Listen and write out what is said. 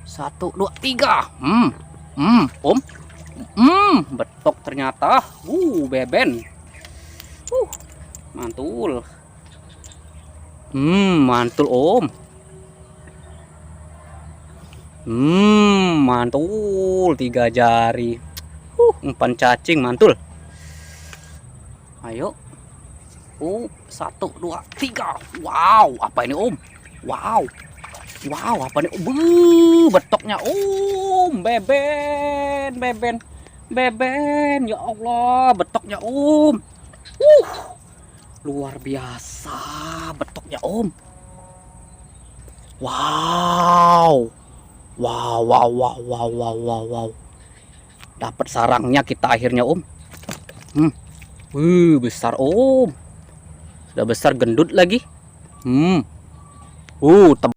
1, 2, 3. Om. Betok ternyata. Beben. Mantul. Mantul, Om. Mantul. 3 jari. Umpan cacing mantul. Ayo. 1, 2, 3. Wow, apa ini, Om? Wow, apa ini? Betoknya, Om. Beben. Ya Allah, betoknya, Om. Luar biasa betoknya, Om. Wow. Dapat sarangnya kita akhirnya, Om. Besar, Om. Sudah besar, gendut lagi.